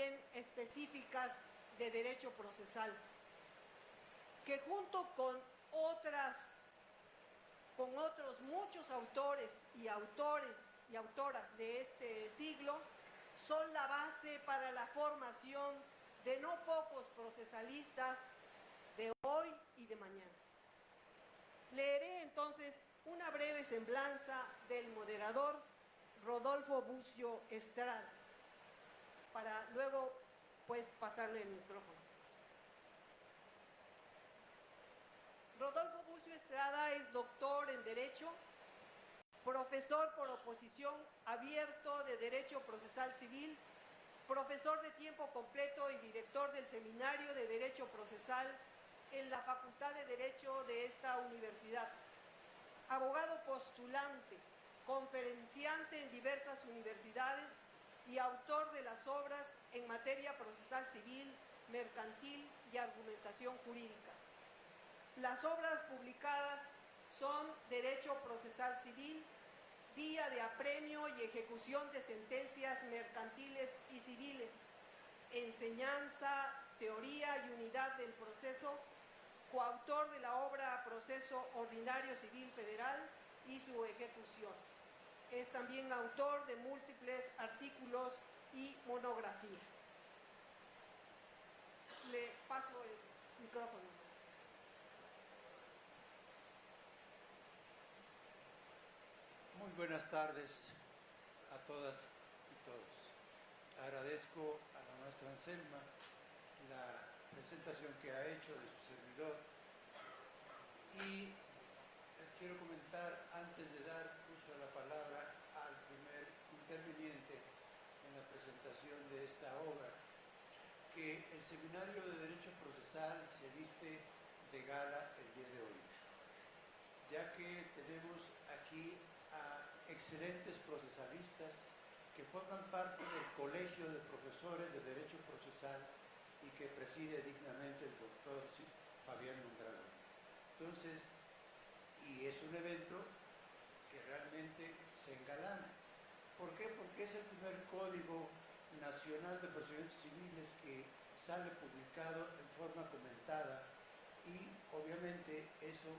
también específicas de derecho procesal, que junto con otros muchos autores y autoras de este siglo, son la base para la formación de no pocos procesalistas de hoy y de mañana. Leeré entonces una breve semblanza del moderador Rodolfo Bucio Estrada, para luego pasarle el micrófono. Rodolfo Bucio Estrada es doctor en Derecho, profesor por oposición abierto de Derecho Procesal Civil, profesor de tiempo completo y director del Seminario de Derecho Procesal en la Facultad de Derecho de esta universidad, abogado postulante, conferenciante en diversas universidades y autor de las obras en materia procesal civil, mercantil y argumentación jurídica. Las obras publicadas son Derecho Procesal Civil, Vía de Apremio y Ejecución de Sentencias Mercantiles y Civiles, Enseñanza, Teoría y Unidad del Proceso, coautor de la obra Proceso Ordinario Civil Federal y su ejecución. Es también autor de múltiples artículos y monografías. Le paso el micrófono. Muy buenas tardes a todas y todos. Agradezco a la maestra Anselma la presentación que ha hecho de su servidor y quiero comentar, antes de dar uso a la palabra al primer interviniente en la presentación de esta obra, que el Seminario de Derecho Procesal se viste de gala el día de hoy, ya que tenemos aquí a excelentes procesalistas que forman parte del Colegio de Profesores de Derecho Procesal y que preside dignamente el doctor Fabián Mondragón. Entonces, y es un evento que realmente se engalana. ¿Por qué? Porque es el primer Código Nacional de Procedimientos Civiles que sale publicado en forma comentada y obviamente eso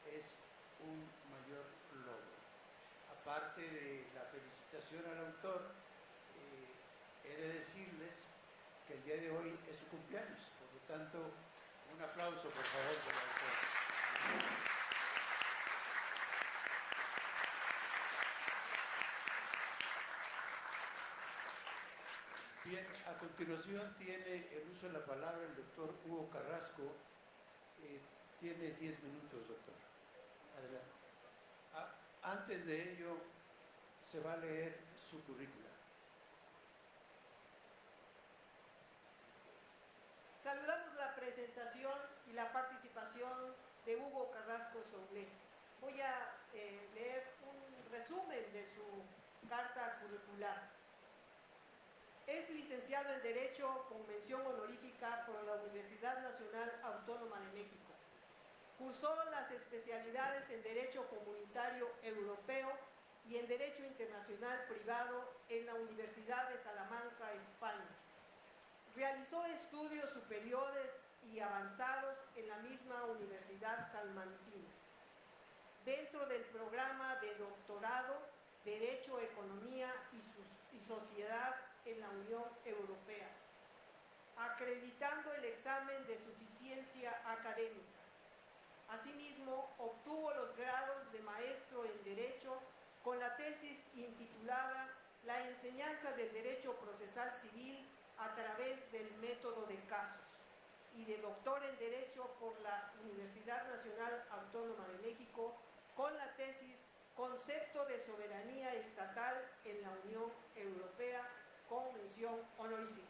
es un mayor logro. Aparte de la felicitación al autor, he de decirles que el día de hoy es su cumpleaños, por lo tanto, un aplauso por favor por el autor. Bien, a continuación tiene el uso de la palabra el doctor Hugo Carrasco. Tiene 10 minutos, doctor. Adelante. Antes de ello, se va a leer su currícula. Saludamos la presentación y la participación de Hugo Carrasco Soule. Voy a leer un resumen de su carta curricular. Es licenciado en Derecho con mención honorífica por la Universidad Nacional Autónoma de México. Cursó las especialidades en Derecho Comunitario Europeo y en Derecho Internacional Privado en la Universidad de Salamanca, España. Realizó estudios superiores y avanzados en la misma Universidad Salmantina. Dentro del programa de doctorado Derecho, Economía y Sociedad en la Unión Europea, acreditando el examen de suficiencia académica. Asimismo, obtuvo los grados de maestro en Derecho con la tesis intitulada La enseñanza del Derecho Procesal Civil a través del método de casos, y de doctor en Derecho por la Universidad Nacional Autónoma de México con la tesis Concepto de Soberanía Estatal en la Unión Europea con mención honorífica.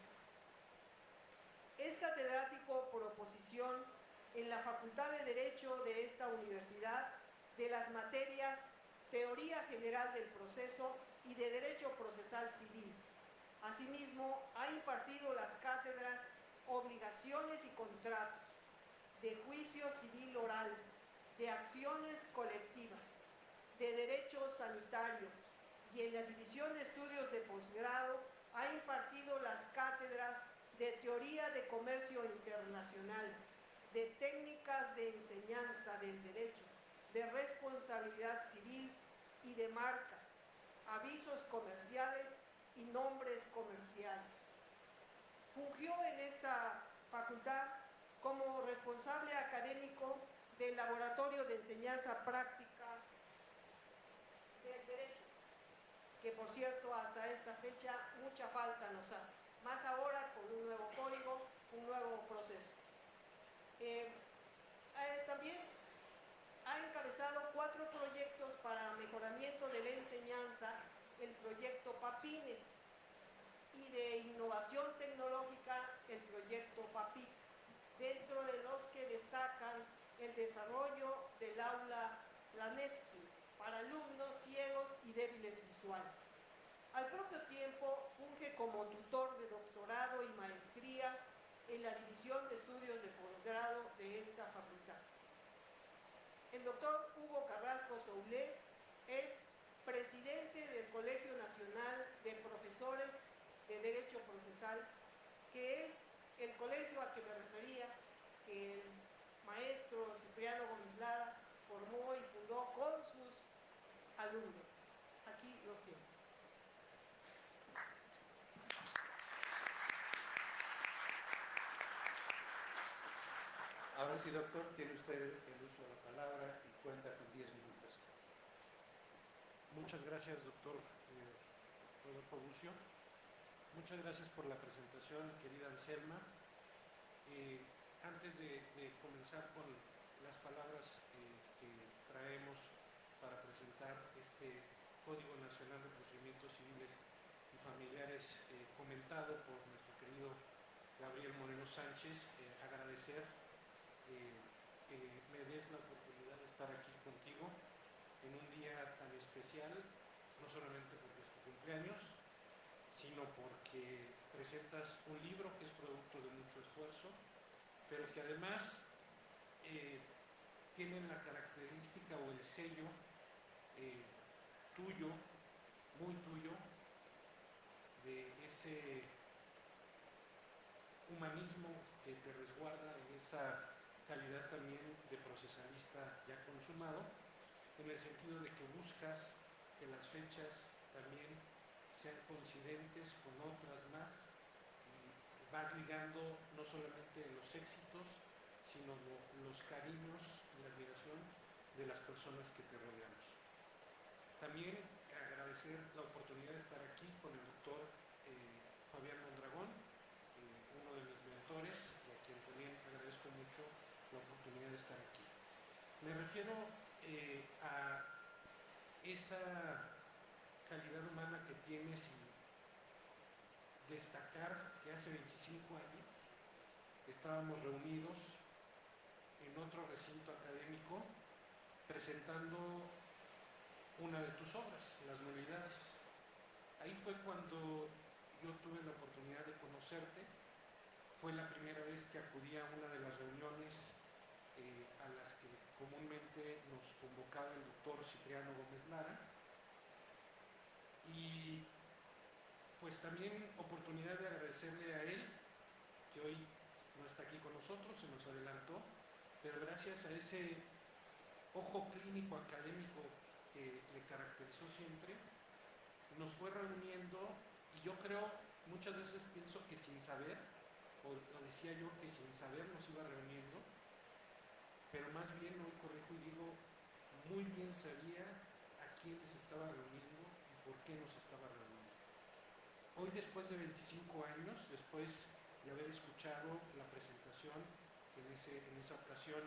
Es catedrático por oposición en la Facultad de Derecho de esta universidad de las materias Teoría General del Proceso y de Derecho Procesal Civil. Asimismo, ha impartido las cátedras Obligaciones y Contratos, de Juicio Civil Oral, de Acciones Colectivas, de Derecho Sanitario, y en la División de Estudios de Posgrado ha impartido las cátedras de teoría de comercio internacional, de técnicas de enseñanza del derecho, de responsabilidad civil y de marcas, avisos comerciales y nombres comerciales. Fungió en esta facultad como responsable académico del Laboratorio de Enseñanza Práctica del Derecho, que por cierto hasta esta fecha mucha falta nos hace, más ahora con un nuevo código, un nuevo proceso. También ha encabezado 4 proyectos para mejoramiento de la enseñanza, el proyecto PAPINE, y de innovación tecnológica, el proyecto PAPIT, dentro de los que destacan el desarrollo del aula Lanescu para alumnos ciegos y débiles visuales. Al propio tiempo, funge como tutor de doctorado y maestría en la División de Estudios de Posgrado de esta facultad. El doctor Hugo Carrasco Soulé es presidente del Colegio Nacional de Profesores de Derecho Procesal, que es el colegio a que me refería, que el maestro Cipriano Gómez Lara formó y fundó con sus alumnos. Aquí los tiene. Ahora sí, doctor, tiene usted el uso de la palabra y cuenta con 10 minutos. Muchas gracias, doctor Rodolfo Bucio. Muchas gracias por la presentación, querida Anselma. Antes de comenzar con las palabras que traemos para presentar este Código Nacional de Procedimientos Civiles y Familiares comentado por nuestro querido Gabriel Moreno Sánchez, agradecer que me des la oportunidad de estar aquí contigo en un día tan especial, no solamente porque es tu cumpleaños, sino porque presentas un libro que es producto de mucho esfuerzo, pero que además tiene la característica o el sello tuyo, muy tuyo, de ese humanismo que te resguarda en esa calidad también de procesalista ya consumado, en el sentido de que buscas que las fechas también sean coincidentes con otras más, y vas ligando no solamente los éxitos, sino los cariños y la admiración de las personas que te rodeamos. También agradecer la oportunidad de estar aquí con el doctor Fabián Mondragón, uno de mis mentores, y a quien también agradezco mucho la oportunidad de estar aquí. Me refiero a esa calidad humana que tienes y destacar que hace 25 años estábamos reunidos en otro recinto académico presentando una de tus obras, Las Nulidades. Ahí fue cuando yo tuve la oportunidad de conocerte. Fue la primera vez que acudí a una de las reuniones a las que comúnmente nos convocaba el doctor Cipriano Gómez Lara, y pues también oportunidad de agradecerle a él, que hoy no está aquí con nosotros, se nos adelantó, pero gracias a ese ojo clínico académico que le caracterizó siempre, nos fue reuniendo, y yo creo, muchas veces pienso que sin saber, o decía yo que sin saber nos iba reuniendo, pero más bien hoy corrijo y digo, muy bien sabía a quiénes estaba reuniendo y por qué nos estaba reuniendo. Hoy, después de 25 años, después de haber escuchado la presentación, que en esa ocasión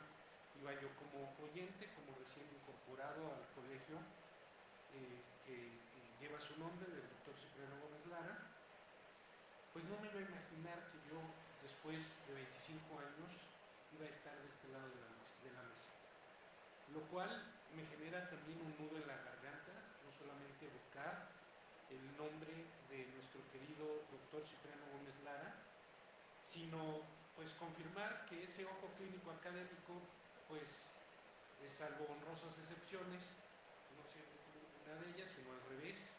iba yo como oyente, como recién incorporado al colegio que lleva su nombre, del doctor Cipriano Gómez Lara, pues no me iba a imaginar que yo, después de 25 años, iba a estar de este lado de la mesa. Lo cual me genera también un nudo en la garganta, no solamente evocar el nombre de nuestro querido doctor Cipriano Gómez Lara, sino pues confirmar que ese ojo clínico académico, pues salvo honrosas excepciones, no siendo una de ellas, sino al revés,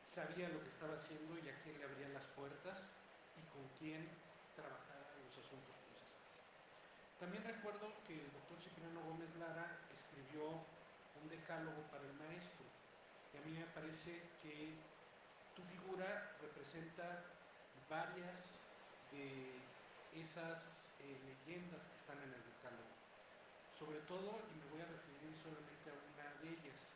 sabía lo que estaba haciendo y a quién le abría las puertas, quien trabajara en los asuntos procesales. También recuerdo que el doctor Cipriano Gómez Lara escribió un decálogo para el maestro, y a mí me parece que tu figura representa varias de esas leyendas que están en el decálogo. Sobre todo, y me voy a referir solamente a una de ellas,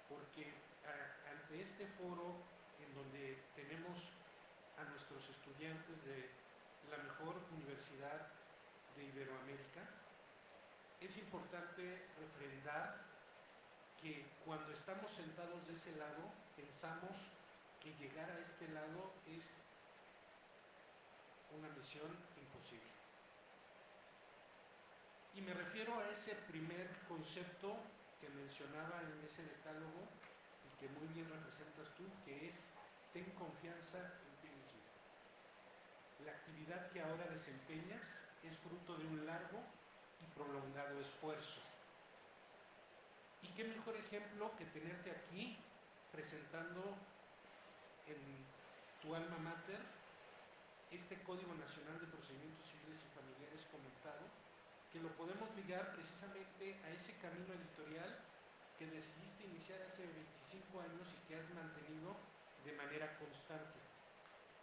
porque ante este foro en donde tenemos a nuestros estudiantes de la mejor universidad de Iberoamérica, es importante refrendar que cuando estamos sentados de ese lado, pensamos que llegar a este lado es una misión imposible. Y me refiero a ese primer concepto que mencionaba en ese decálogo y que muy bien representas tú, que es ten confianza en ti mismo. La actividad que ahora desempeñas es fruto de un largo y prolongado esfuerzo. Y qué mejor ejemplo que tenerte aquí presentando en tu alma mater este Código Nacional de Procedimientos Civiles y Familiares comentado, que lo podemos ligar precisamente a ese camino editorial que decidiste iniciar hace 25 años y que has mantenido de manera constante,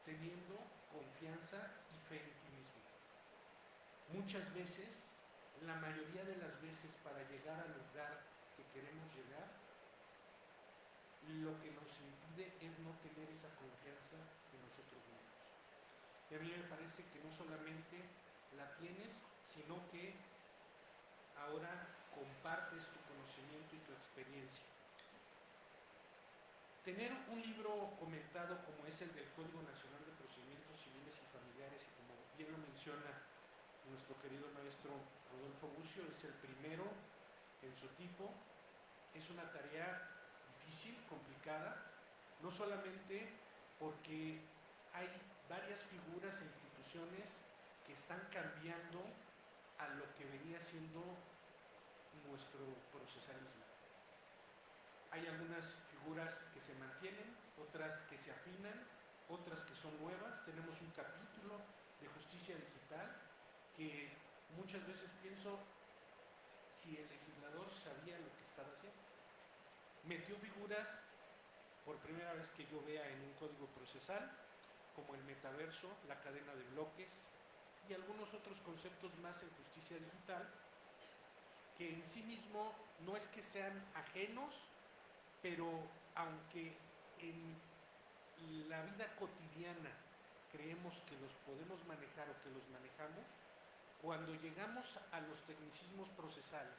teniendo confianza y fe en ti mismo. Muchas veces, la mayoría de las veces, para llegar al lugar que queremos llegar, lo que nos impide es no tener esa confianza en nosotros mismos. Y a mí me parece que no solamente la tienes, sino que ahora compartes tu conocimiento y tu experiencia. Tener un libro comentado como es el del Código Nacional de Procedimientos Civiles y Familiares, y como bien lo menciona nuestro querido maestro Rodolfo Bucio, es el primero en su tipo. Es una tarea difícil, complicada, no solamente porque hay varias figuras e instituciones que están cambiando a lo que venía siendo nuestro procesalismo. Hay algunas figuras que se mantienen, otras que se afinan, otras que son nuevas. Tenemos un capítulo de justicia digital que muchas veces pienso si el legislador sabía lo que estaba haciendo. Metió figuras por primera vez que yo vea en un código procesal, como el metaverso, la cadena de bloques y algunos otros conceptos más en justicia digital, que en sí mismo no es que sean ajenos, pero aunque en la vida cotidiana creemos que los podemos manejar o que los manejamos, cuando llegamos a los tecnicismos procesales,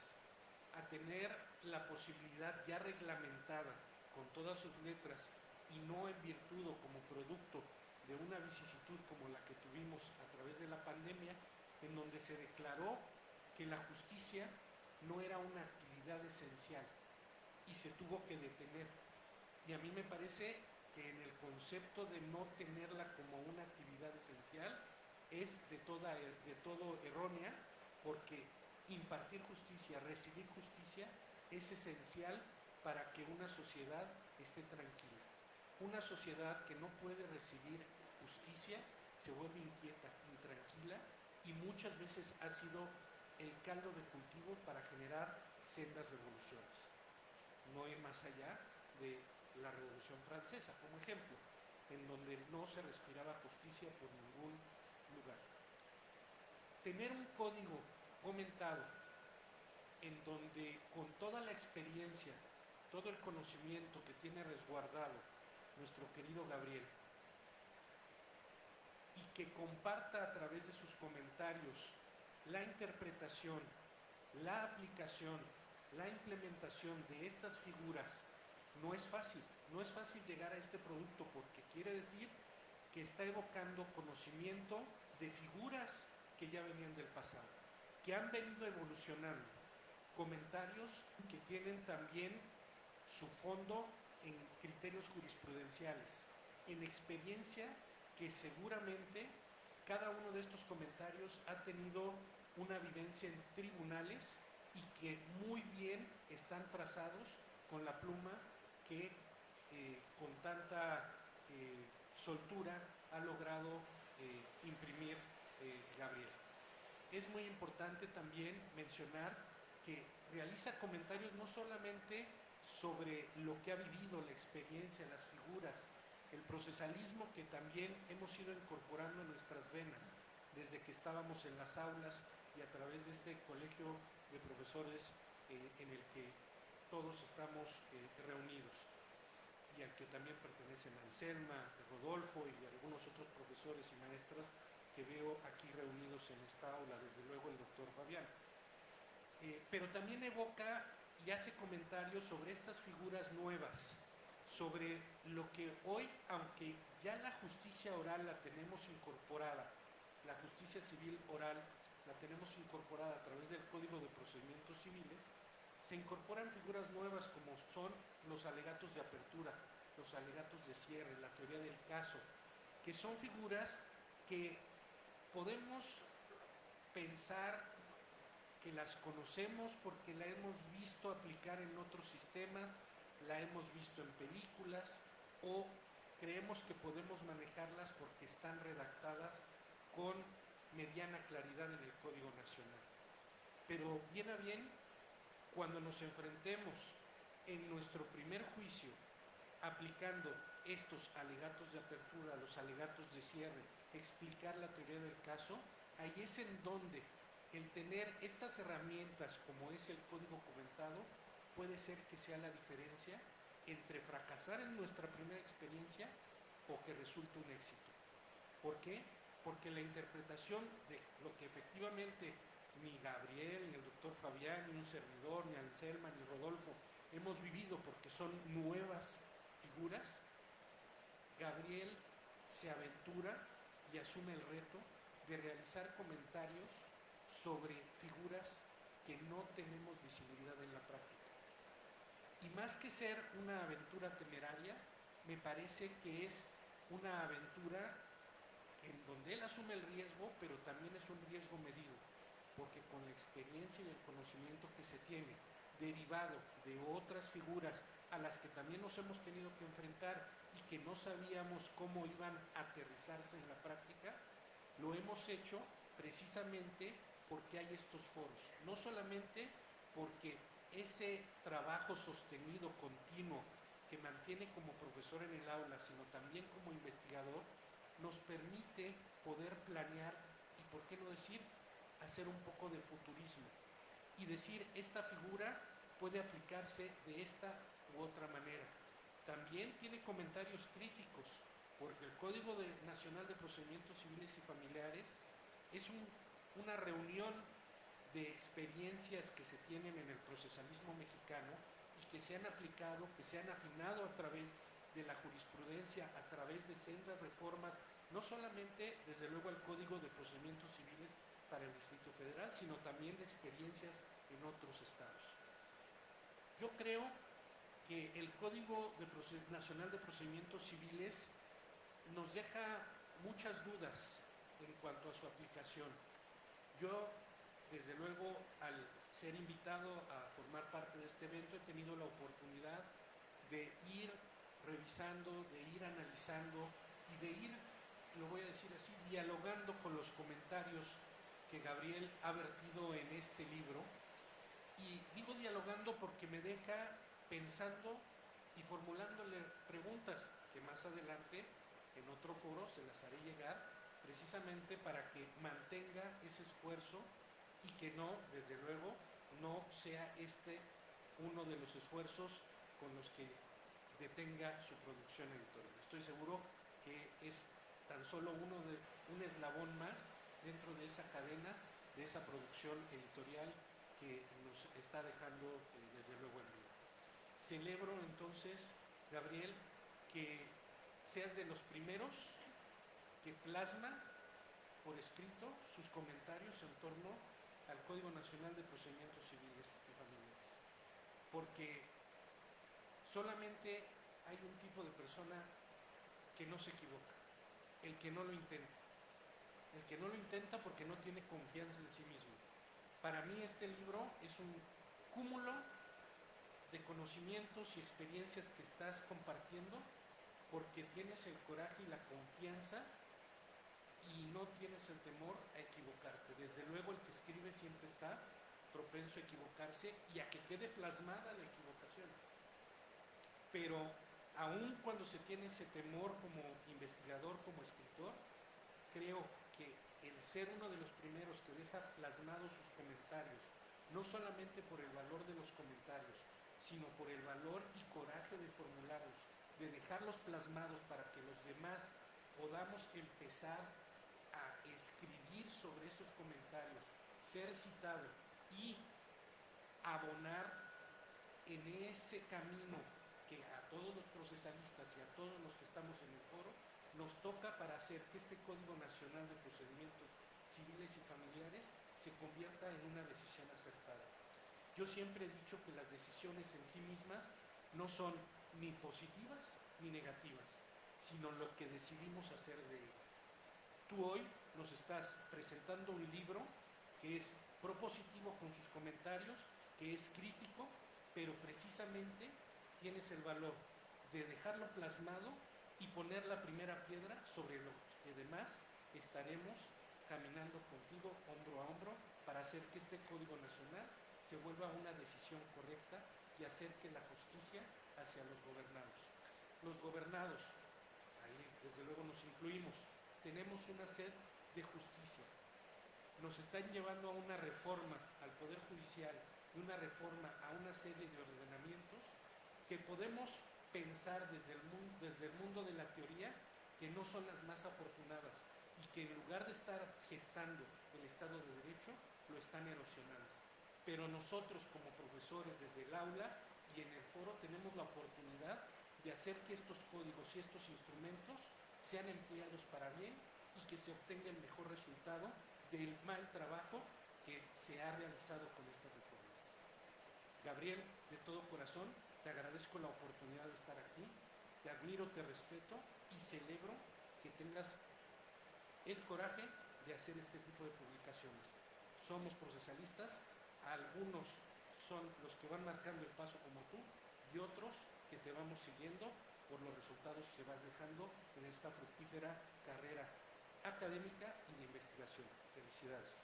a tener la posibilidad ya reglamentada con todas sus letras y no en virtud o como producto de una vicisitud como la que tuvimos a través de la pandemia, en donde se declaró que la justicia no era una actividad esencial y se tuvo que detener. Y a mí me parece que en el concepto de no tenerla como una actividad esencial es de todo errónea, porque impartir justicia, recibir justicia es esencial para que una sociedad esté tranquila. Una sociedad que no puede recibir justicia se vuelve inquieta, intranquila, y muchas veces ha sido el caldo de cultivo para generar sendas revoluciones. No ir más allá de la Revolución Francesa, como ejemplo, en donde no se respiraba justicia por ningún lugar. Tener un código comentado en donde con toda la experiencia, todo el conocimiento que tiene resguardado nuestro querido Gabriel, y que comparta a través de sus comentarios la interpretación, la aplicación, la implementación de estas figuras, no es fácil. No es fácil llegar a este producto, porque quiere decir que está evocando conocimiento de figuras que ya venían del pasado, que han venido evolucionando, comentarios que tienen también su fondo en criterios jurisprudenciales, en experiencia que seguramente cada uno de estos comentarios ha tenido una vivencia en tribunales y que muy bien están trazados con la pluma que con tanta soltura ha logrado imprimir Gabriel. Es muy importante también mencionar que realiza comentarios no solamente sobre lo que ha vivido, la experiencia, las figuras, el procesalismo que también hemos ido incorporando en nuestras venas desde que estábamos en las aulas y a través de este colegio de profesores en el que todos estamos reunidos y al que también pertenecen Anselma, Rodolfo y algunos otros profesores y maestras que veo aquí reunidos en esta aula, desde luego el doctor Fabián. Pero también evoca y hace comentarios sobre estas figuras nuevas, sobre lo que hoy, aunque ya la justicia oral la tenemos incorporada, la justicia civil oral la tenemos incorporada a través del Código de Procedimientos Civiles, se incorporan figuras nuevas como son los alegatos de apertura, los alegatos de cierre, la teoría del caso, que son figuras que podemos pensar que las conocemos porque la hemos visto aplicar en otros sistemas, la hemos visto en películas o creemos que podemos manejarlas porque están redactadas con mediana claridad en el Código Nacional. Pero bien a bien, cuando nos enfrentemos en nuestro primer juicio aplicando estos alegatos de apertura, los alegatos de cierre, explicar la teoría del caso, ahí es en donde el tener estas herramientas como es el código comentado puede ser que sea la diferencia entre fracasar en nuestra primera experiencia o que resulte un éxito. ¿Por qué? Porque la interpretación de lo que efectivamente ni Gabriel, ni el doctor Fabián, ni un servidor, ni Anselma, ni Rodolfo hemos vivido porque son nuevas figuras, Gabriel se aventura y asume el reto de realizar comentarios sobre figuras que no tenemos visibilidad en la práctica. Y más que ser una aventura temeraria, me parece que es una aventura en donde él asume el riesgo, pero también es un riesgo medido, porque con la experiencia y el conocimiento que se tiene, derivado de otras figuras a las que también nos hemos tenido que enfrentar y que no sabíamos cómo iban a aterrizarse en la práctica, lo hemos hecho precisamente porque hay estos foros, no solamente porque ese trabajo sostenido, continuo, que mantiene como profesor en el aula, sino también como investigador, nos permite poder planear y, por qué no decir, hacer un poco de futurismo y decir, esta figura puede aplicarse de esta u otra manera. También tiene comentarios críticos, porque el Código Nacional de Procedimientos Civiles y Familiares es una reunión de experiencias que se tienen en el procesalismo mexicano y que se han aplicado, que se han afinado a través de la jurisprudencia, a través de sendas reformas, no solamente, desde luego, al Código de Procedimientos Civiles para el Distrito Federal, sino también de experiencias en otros estados. Yo creo que el Código Nacional de Procedimientos Civiles nos deja muchas dudas en cuanto a su aplicación. Yo, desde luego, al ser invitado a formar parte de este evento, he tenido la oportunidad de ir revisando, de ir analizando y de ir, lo voy a decir así, dialogando con los comentarios que Gabriel ha vertido en este libro. Y digo dialogando porque me deja pensando y formulándole preguntas que más adelante en otro foro se las haré llegar, precisamente para que mantenga ese esfuerzo y que no, desde luego, no sea este uno de los esfuerzos con los que detenga su producción editorial. Estoy seguro que es tan solo un eslabón más dentro de esa cadena, de esa producción editorial que nos está dejando desde luego en vida. Celebro entonces, Gabriel, que seas de los primeros que plasma por escrito sus comentarios en torno al Código Nacional de Procedimientos Civiles y Familiares. Porque solamente hay un tipo de persona que no se equivoca, el que no lo intenta. El que no lo intenta porque no tiene confianza en sí mismo. Para mí este libro es un cúmulo de conocimientos y experiencias que estás compartiendo porque tienes el coraje y la confianza y y no tienes el temor a equivocarte. Desde luego el que escribe siempre está propenso a equivocarse y a que quede plasmada la equivocación. Pero aun cuando se tiene ese temor como investigador, como escritor, creo que el ser uno de los primeros que deja plasmados sus comentarios, no solamente por el valor de los comentarios, sino por el valor y coraje de formularlos, de dejarlos plasmados para que los demás podamos empezar a escribir sobre esos comentarios, ser citado y abonar en ese camino que a todos los procesalistas y a todos los que estamos en el foro nos toca para hacer que este Código Nacional de Procedimientos Civiles y Familiares se convierta en una decisión acertada. Yo siempre he dicho que las decisiones en sí mismas no son ni positivas ni negativas, sino lo que decidimos hacer de ellas. Tú hoy nos estás presentando un libro que es propositivo con sus comentarios, que es crítico, pero precisamente tienes el valor de dejarlo plasmado y poner la primera piedra sobre lo que demás estaremos caminando contigo hombro a hombro para hacer que este Código Nacional se vuelva una decisión correcta y acerque la justicia hacia los gobernados. Los gobernados, ahí desde luego nos incluimos, tenemos una sed de justicia. Nos están llevando a una reforma al Poder Judicial y una reforma a una serie de ordenamientos que podemos pensar desde el mundo de la teoría que no son las más afortunadas y que en lugar de estar gestando el Estado de Derecho, lo están erosionando. Pero nosotros como profesores desde el aula y en el foro tenemos la oportunidad de hacer que estos códigos y estos instrumentos sean empleados para bien y que se obtenga el mejor resultado del mal trabajo que se ha realizado con estas reformas. Gabriel, de todo corazón, te agradezco la oportunidad de estar aquí, te admiro, te respeto y celebro que tengas el coraje de hacer este tipo de publicaciones. Somos procesalistas, algunos son los que van marcando el paso como tú y otros que te vamos siguiendo por los resultados que vas dejando en esta fructífera carrera académica y de investigación. Felicidades.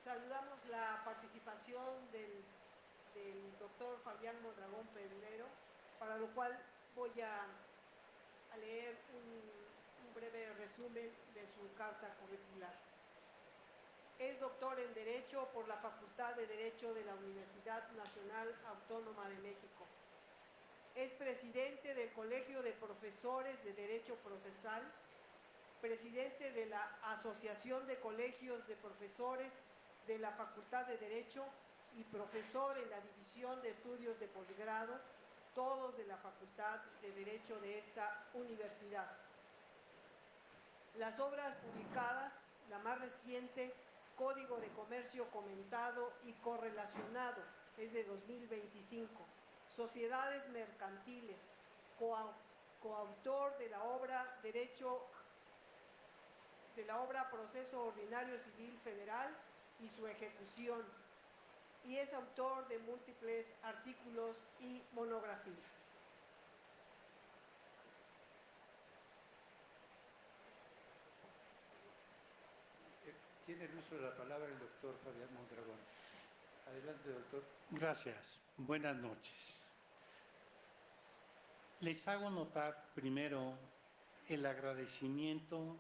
Saludamos la participación del doctor Fabián Mondragón Pedrero, para lo cual voy a leer un breve resumen de su carta curricular. Es doctor en Derecho por la Facultad de Derecho de la Universidad Nacional Autónoma de México. Es presidente del Colegio de Profesores de Derecho Procesal, presidente de la Asociación de Colegios de Profesores de la Facultad de Derecho y profesor en la División de Estudios de Posgrado, todos de la Facultad de Derecho de esta universidad. Las obras publicadas, la más reciente, Código de Comercio Comentado y Correlacionado, es de 2025. Sociedades mercantiles, coautor de la obra Proceso Ordinario Civil Federal y su ejecución, y es autor de múltiples artículos y monografías. Tiene el uso de la palabra el doctor Fabián Mondragón. Adelante, doctor. Gracias. Buenas noches. Les hago notar primero el agradecimiento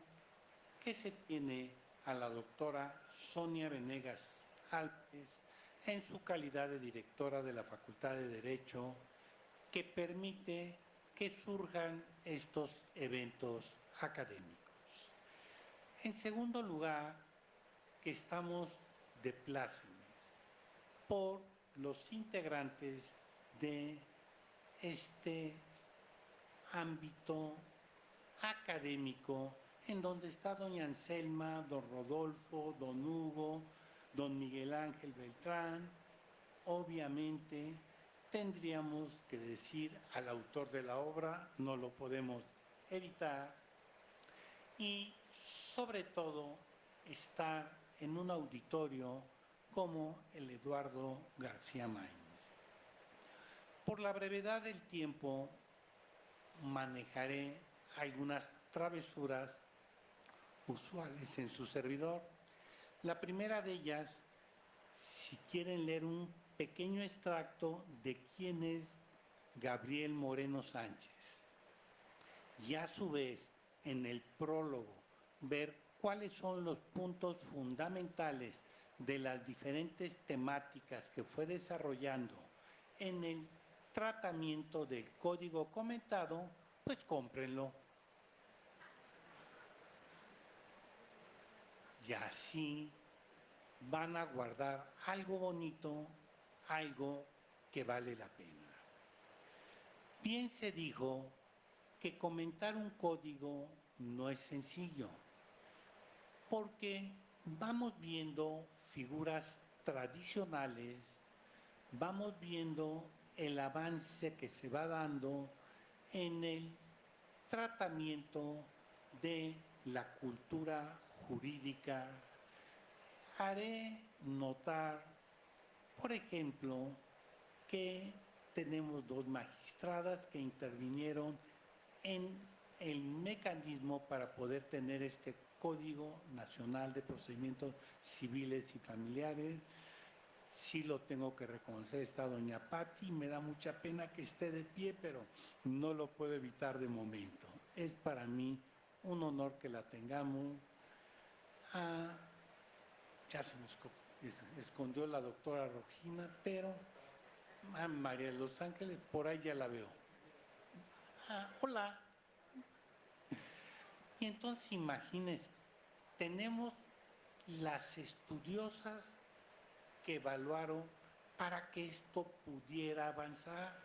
que se tiene a la doctora Sonia Venegas Alpes en su calidad de directora de la Facultad de Derecho, que permite que surjan estos eventos académicos. En segundo lugar, que estamos de plácemes por los integrantes de este ámbito académico en donde está doña Anselma, don Rodolfo, don Hugo, don Miguel Ángel Beltrán. Obviamente tendríamos que decir al autor de la obra, no lo podemos evitar, y sobre todo estar en un auditorio como el Eduardo García Maínez. Por la brevedad del tiempo, manejaré algunas travesuras usuales en su servidor. La primera de ellas, si quieren leer un pequeño extracto de quién es Gabriel Moreno Sánchez, y a su vez en el prólogo ver cuáles son los puntos fundamentales de las diferentes temáticas que fue desarrollando en el tratamiento del código comentado, pues cómprenlo. Y así van a guardar algo bonito, algo que vale la pena. Bien se dijo que comentar un código no es sencillo, porque vamos viendo figuras tradicionales, vamos viendo el avance que se va dando en el tratamiento de la cultura jurídica. Haré notar, por ejemplo, que tenemos dos magistradas que intervinieron en el mecanismo para poder tener este Código Nacional de Procedimientos Civiles y Familiares. Sí lo tengo que reconocer, está doña Patti, me da mucha pena que esté de pie, pero no lo puedo evitar de momento. Es para mí un honor que la tengamos. Ya se me escondió la doctora Rogina, pero María de los Ángeles, por ahí ya la veo. Hola. Y entonces imagínense, tenemos las estudiosas que evaluaron para que esto pudiera avanzar.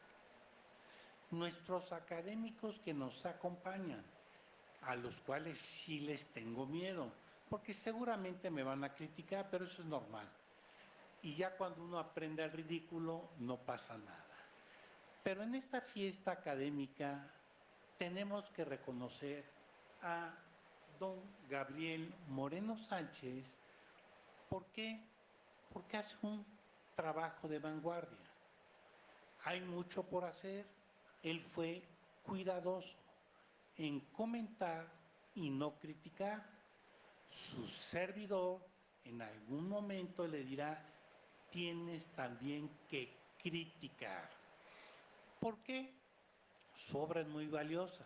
Nuestros académicos que nos acompañan, a los cuales sí les tengo miedo, porque seguramente me van a criticar, pero eso es normal. Y ya cuando uno aprende el ridículo, no pasa nada. Pero en esta fiesta académica tenemos que reconocer a don Gabriel Moreno Sánchez. ¿Por qué? Porque hace un trabajo de vanguardia. Hay mucho por hacer. Él fue cuidadoso en comentar y no criticar. Su servidor en algún momento le dirá, tienes también que criticar. ¿Por qué? Su obra es muy valiosa,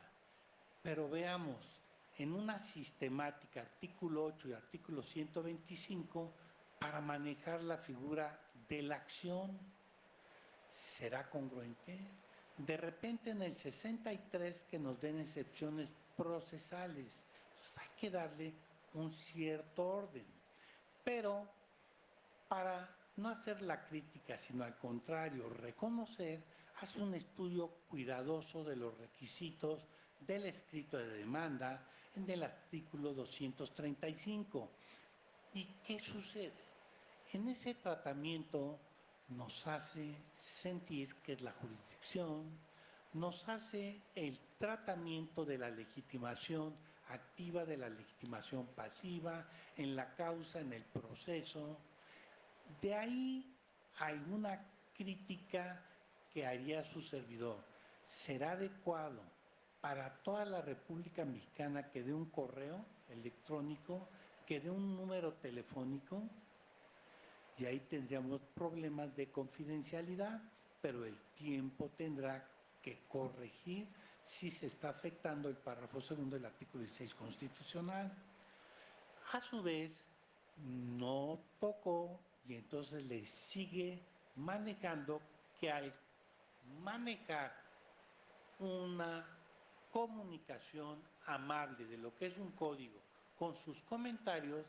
pero veamos, en una sistemática, artículo 8 y artículo 125, para manejar la figura de la acción, ¿será congruente? De repente en el 63 que nos den excepciones procesales, entonces hay que darle un cierto orden, pero para no hacer la crítica, sino al contrario, reconocer, hace un estudio cuidadoso de los requisitos del escrito de demanda en el artículo 235. ¿Y qué sucede? En ese tratamiento nos hace sentir que es la jurisdicción, nos hace el tratamiento de la legitimación activa, de la legitimación pasiva, en la causa, en el proceso. De ahí alguna crítica que haría su servidor. ¿Será adecuado para toda la República Mexicana que dé un correo electrónico, que dé un número telefónico? Y ahí tendríamos problemas de confidencialidad, pero el tiempo tendrá que corregir si se está afectando el párrafo segundo del artículo 16 constitucional. A su vez, no tocó y entonces le sigue manejando que al manejar una comunicación amable de lo que es un código con sus comentarios,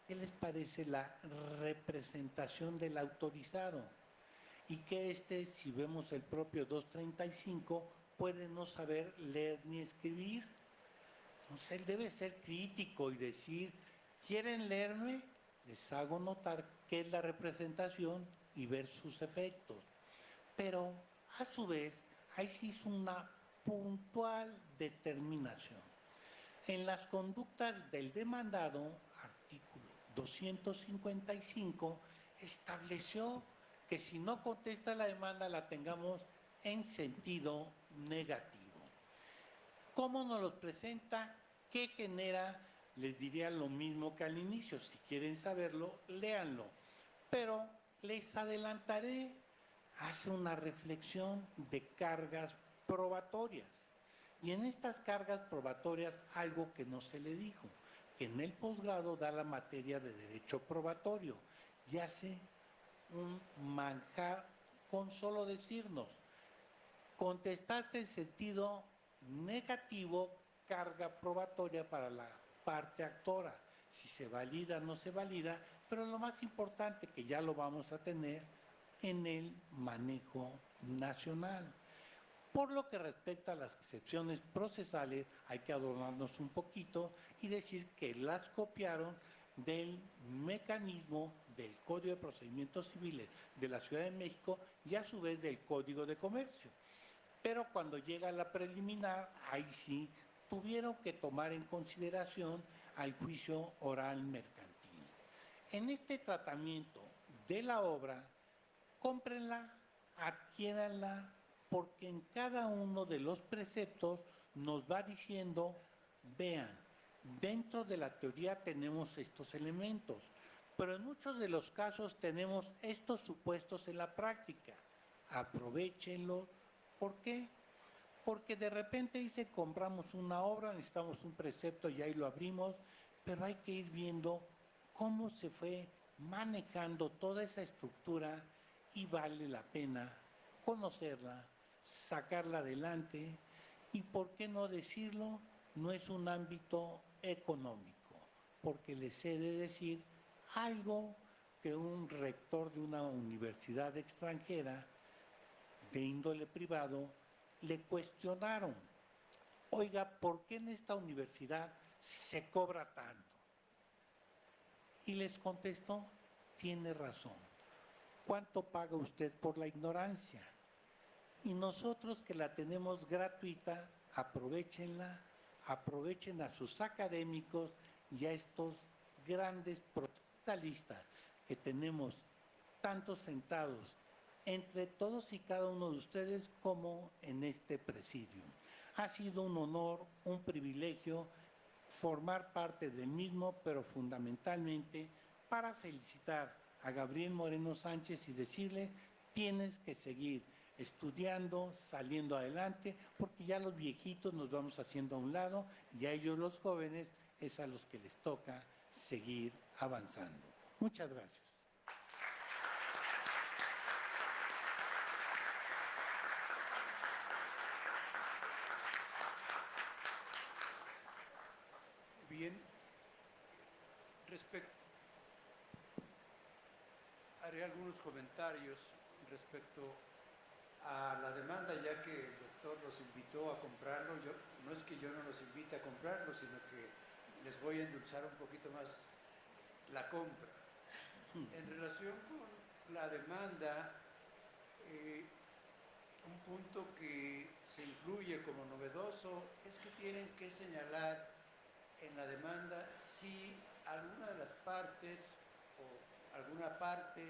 ¿qué les parece la representación del autorizado? Y que si vemos el propio 235, puede no saber leer ni escribir. Entonces él debe ser crítico y decir, ¿quieren leerme? Les hago notar qué es la representación y ver sus efectos. Pero a su vez, ahí se hizo una puntual determinación. En las conductas del demandado, artículo 255, estableció que si no contesta la demanda la tengamos en sentido negativo. ¿Cómo nos los presenta? ¿Qué genera? Les diría lo mismo que al inicio. Si quieren saberlo, léanlo. Pero les adelantaré, hace una reflexión de cargas probatorias. Y en estas cargas probatorias, algo que no se le dijo, que en el posgrado da la materia de derecho probatorio y hace un manjar con solo decirnos, contestaste en sentido negativo, carga probatoria para la parte actora, si se valida o no se valida, pero lo más importante que ya lo vamos a tener en el manejo nacional. Por lo que respecta a las excepciones procesales, hay que adornarnos un poquito y decir que las copiaron del mecanismo del Código de Procedimientos Civiles de la Ciudad de México y a su vez del Código de Comercio. Pero cuando llega la preliminar, ahí sí tuvieron que tomar en consideración al juicio oral mercantil. En este tratamiento de la obra, cómprenla, adquiéranla, porque en cada uno de los preceptos nos va diciendo, vean, dentro de la teoría tenemos estos elementos, pero en muchos de los casos tenemos estos supuestos en la práctica. Aprovéchenlo. ¿Por qué? Porque de repente dice, compramos una obra, necesitamos un precepto y ahí lo abrimos, pero hay que ir viendo cómo se fue manejando toda esa estructura y vale la pena conocerla, sacarla adelante y, ¿por qué no decirlo? No es un ámbito económico, porque les he de decir algo que un rector de una universidad extranjera de índole privado le cuestionaron. Oiga, ¿por qué en esta universidad se cobra tanto? Y les contestó, tiene razón. ¿Cuánto paga usted por la ignorancia? Y nosotros que la tenemos gratuita, aprovéchenla, aprovechen a sus académicos y a estos grandes procesalistas que tenemos tantos sentados entre todos y cada uno de ustedes como en este presidio. Ha sido un honor, un privilegio formar parte del mismo, pero fundamentalmente para felicitar a Gabriel Moreno Sánchez y decirle, tienes que seguir estudiando, saliendo adelante, porque ya los viejitos nos vamos haciendo a un lado y a ellos los jóvenes es a los que les toca seguir avanzando. Muchas gracias. Bien, haré algunos comentarios respecto a la demanda, ya que el doctor los invitó a comprarlo. No es que yo no los invite a comprarlo, sino que les voy a endulzar un poquito más la compra. En relación con la demanda, un punto que se incluye como novedoso es que tienen que señalar en la demanda si alguna de las partes o alguna parte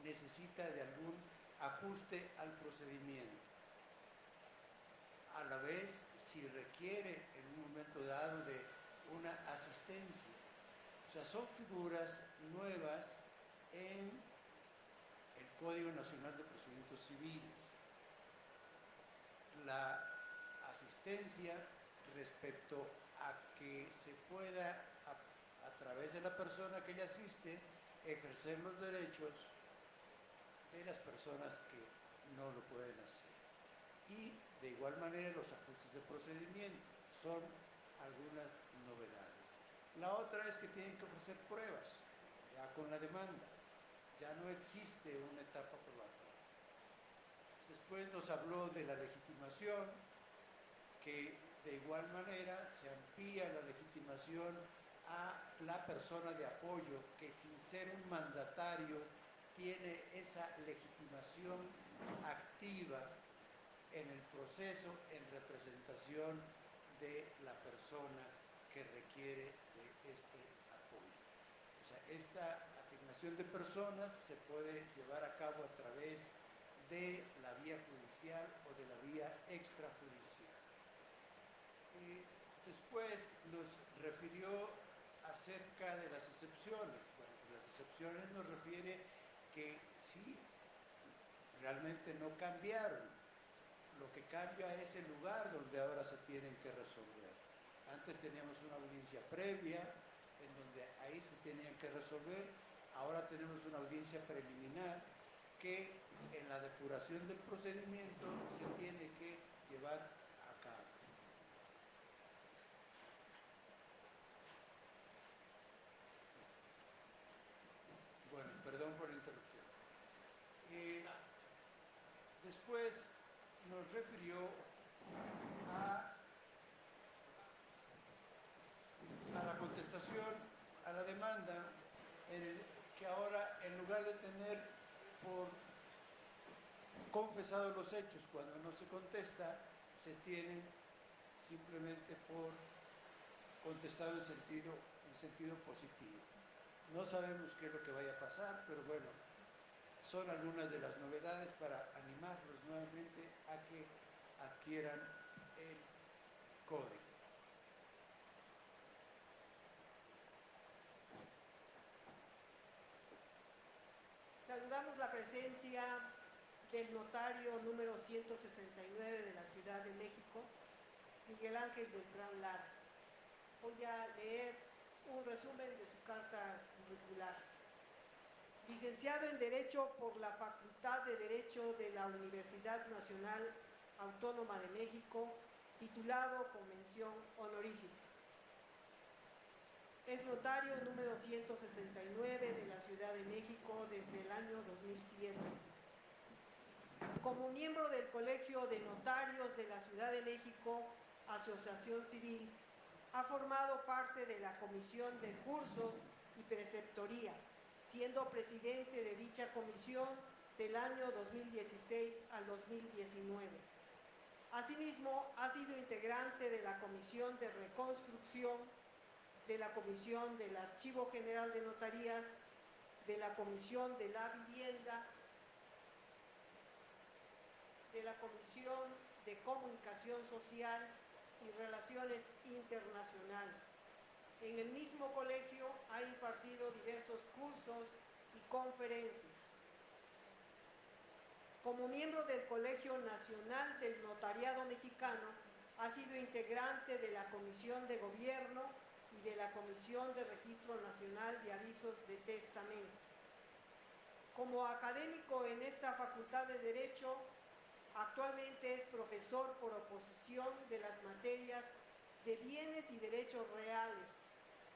necesita de algún ajuste al procedimiento. A la vez, si requiere en un momento dado de una asistencia. O sea, son figuras nuevas en el Código Nacional de Procedimientos Civiles. La asistencia respecto a que se pueda, a través de la persona que le asiste, ejercer los derechos de las personas que no lo pueden hacer. Y de igual manera los ajustes de procedimiento son algunas novedades. La otra es que tienen que ofrecer pruebas, ya con la demanda. Ya no existe una etapa probatoria. Después nos habló de la legitimación, que de igual manera se amplía la legitimación a la persona de apoyo, que sin ser un mandatario tiene esa legitimación activa en el proceso en representación de la persona que requiere de este apoyo. O sea, esta asignación de personas se puede llevar a cabo a través de la vía judicial o de la vía extrajudicial. Después nos refirió acerca de las excepciones. Bueno, las excepciones nos refiere que sí, realmente no cambiaron. Lo que cambia es el lugar donde ahora se tienen que resolver. Antes teníamos una audiencia previa, en donde ahí se tenían que resolver. Ahora tenemos una audiencia preliminar que en la depuración del procedimiento se tiene que llevar a cabo. Bueno, perdón por la interrupción. Después nos refirió a la contestación a la demanda, que ahora en lugar de tener por confesados los hechos cuando no se contesta, se tienen simplemente por contestado en sentido positivo. No sabemos qué es lo que vaya a pasar, pero bueno, son algunas de las novedades para animarlos nuevamente a que adquieran el código. Saludamos la presencia del notario número 169 de la Ciudad de México, Miguel Ángel Beltrán Lara. Voy a leer un resumen de su carta curricular. Licenciado en Derecho por la Facultad de Derecho de la Universidad Nacional Autónoma de México, titulado con mención honorífica. Es notario número 169 de la Ciudad de México desde el año 2007. Como miembro del Colegio de Notarios de la Ciudad de México, Asociación Civil, ha formado parte de la Comisión de Cursos y Preceptoría, siendo presidente de dicha comisión del año 2016 al 2019. Asimismo, ha sido integrante de la Comisión de Reconstrucción, de la Comisión del Archivo General de Notarías, de la Comisión de la Vivienda, de la Comisión de Comunicación Social y Relaciones Internacionales. En el mismo colegio ha impartido diversos cursos y conferencias. Como miembro del Colegio Nacional del Notariado Mexicano, ha sido integrante de la Comisión de Gobierno y de la Comisión de Registro Nacional de Avisos de Testamento. Como académico en esta Facultad de Derecho, actualmente es profesor por oposición de las materias de bienes y derechos reales,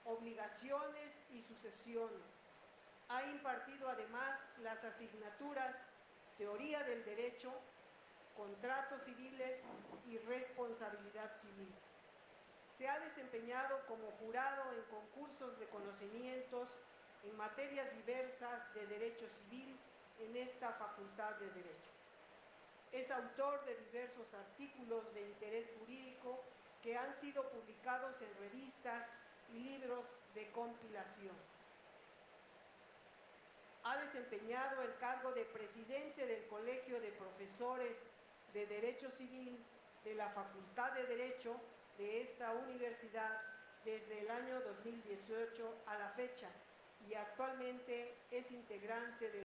obligaciones y sucesiones. Ha impartido además las asignaturas Teoría del Derecho, Contratos Civiles y Responsabilidad Civil. Se ha desempeñado como jurado en concursos de conocimientos en materias diversas de derecho civil en esta Facultad de Derecho. Es autor de diversos artículos de interés jurídico que han sido publicados en revistas y libros de compilación. Ha desempeñado el cargo de presidente del Colegio de Profesores de Derecho Civil de la Facultad de Derecho de esta universidad desde el año 2018 a la fecha y actualmente es integrante del